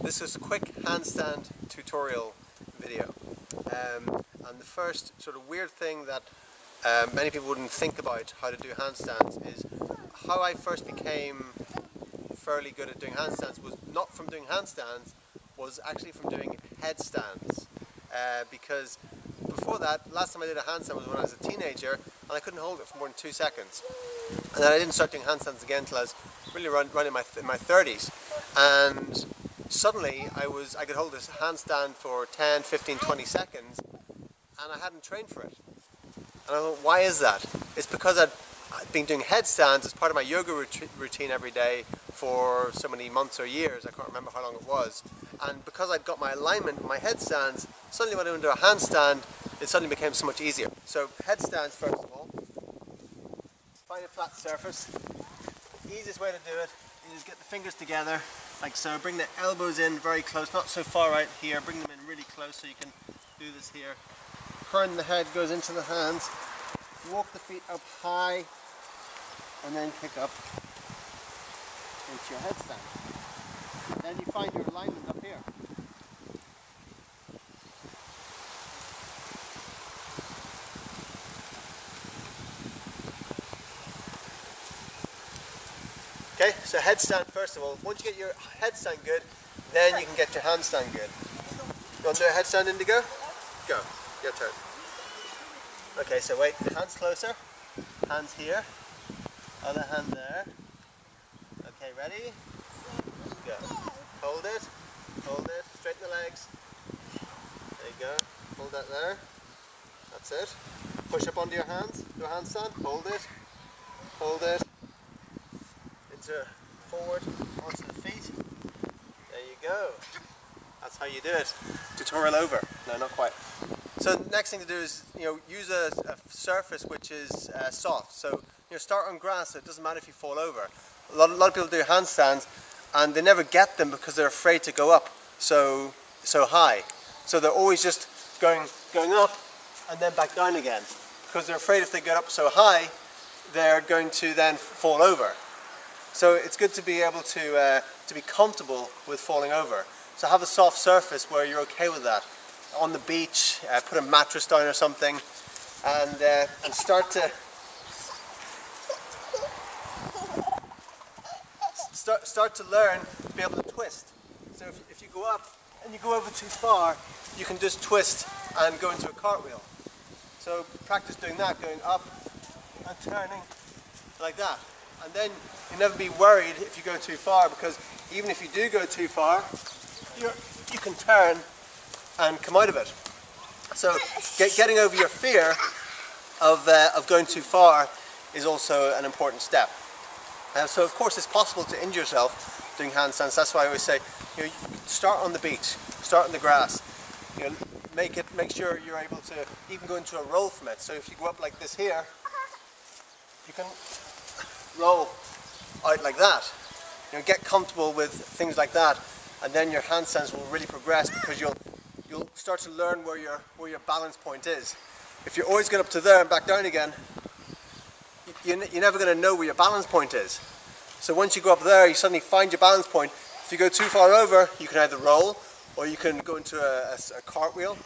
This is a quick handstand tutorial video. And the first sort of weird thing that many people wouldn't think about how to do handstands is how I first became fairly good at doing handstands was not from doing handstands, was actually from doing headstands. Because before that, last time I did a handstand was when I was a teenager and I couldn't hold it for more than 2 seconds. And then I didn't start doing handstands again until I was really running in my 30s. And suddenly I could hold this handstand for 10, 15, 20 seconds and I hadn't trained for it. And I thought, why is that? It's because I'd been doing headstands as part of my yoga routine every day for so many months or years, I can't remember how long it was. And because I'd got my alignment with my headstands, suddenly when I went into a handstand, it suddenly became so much easier. So headstands first of all, find a flat surface. The easiest way to do it is get the fingers together, like so. Bring the elbows in very close, not so far right here, bring them in really close so you can do this here. Turn the head goes into the hands, walk the feet up high, and then kick up into your headstand. Then you find your alignment up here. Okay, so headstand first of all. Once you get your headstand good, then you can get your handstand good. You want to do a headstand, Indigo? Go, your turn. Okay, so wait, hands closer, hands here, other hand there. Okay, ready? Go. Hold it, straighten the legs. There you go, hold that there. That's it. Push up onto your hands, do a handstand, hold it. Into forward, onto the feet. There you go. That's how you do it. Tutorial over. No, not quite. So the next thing to do is, use a surface which is soft. So, start on grass, so it doesn't matter if you fall over. A lot of people do handstands and they never get them because they're afraid to go up so high. So they're always just going up and then back down again because they're afraid if they get up so high, they're going to then fall over. So it's good to be able to be comfortable with falling over. So have a soft surface where you're okay with that. On the beach, put a mattress down or something, and start to learn to be able to twist. So if you go up and you go over too far, you can just twist and go into a cartwheel. So practice doing that, going up and turning like that. And then you'll never be worried if you go too far, because even if you do go too far, you can turn and come out of it. So getting over your fear of going too far is also an important step. So of course it's possible to injure yourself doing handstands. That's why I always say, start on the beach, start on the grass. Make sure you're able to even go into a roll from it. So if you go up like this here, you can roll out like that. Get comfortable with things like that, and then your handstands will really progress because you'll start to learn where your balance point is. If you're always going up to there and back down again, you're never going to know where your balance point is. So once you go up there, you suddenly find your balance point. If you go too far over, you can either roll or you can go into a cartwheel,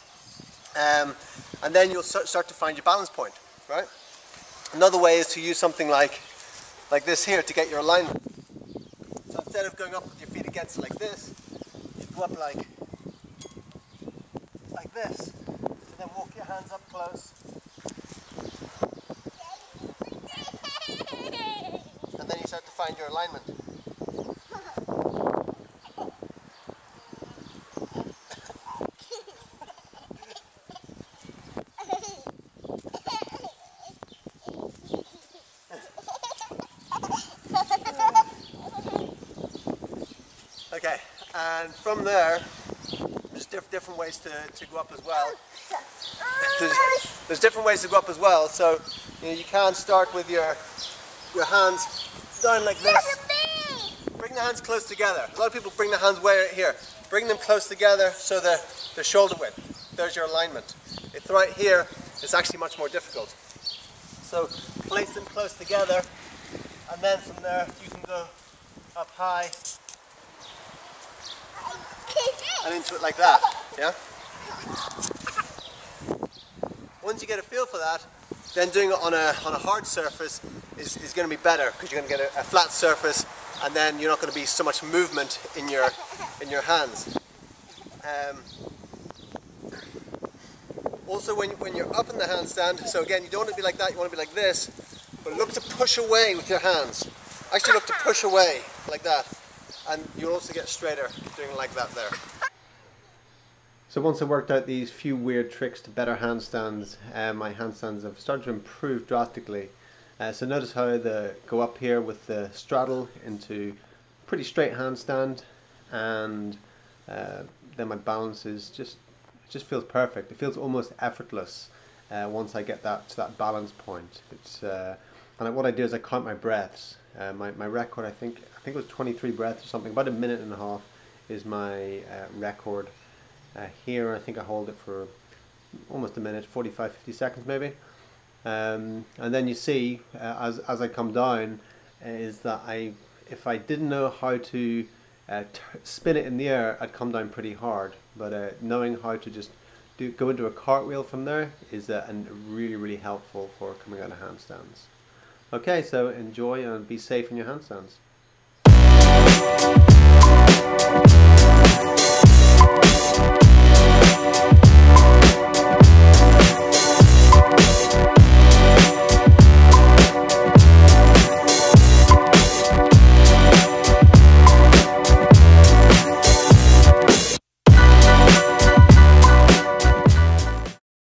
and then you'll start to find your balance point, right? Another way is to use something like this here to get your alignment. So instead of going up with your feet against it like this, you go up like this, and then walk your hands up close. And then you start to find your alignment. Okay, and from there, there's different ways to go up as well. There's different ways to go up as well. So you can start with your hands down like this. Bring the hands close together. A lot of people bring the hands way right here. Bring them close together so they're shoulder width. There's your alignment. If right here, it's actually much more difficult. So place them close together, and then from there you can go up high and into it like that, yeah? Once you get a feel for that, then doing it on a hard surface is going to be better, because you're going to get a flat surface, and then you're not going to be so much movement in your hands. Also, when you're up in the handstand, so again, you don't want to be like that, you want to be like this, but look to push away with your hands. Actually look to push away like that, and you'll also get straighter doing like that there. So once I worked out these few weird tricks to better handstands, my handstands have started to improve drastically. So notice how they go up here with the straddle into pretty straight handstand, and then my balance is just feels perfect. It feels almost effortless once I get that to that balance point. It's and what I do is I count my breaths. My record, I think it was 23 breaths or something. About a minute and a half is my record. Here I think I hold it for almost a minute, 45-50 seconds maybe. And then you see as I come down is that if I didn't know how to spin it in the air, I'd come down pretty hard. But knowing how to just go into a cartwheel from there is really helpful for coming out of handstands. Okay, so enjoy and be safe in your handstands.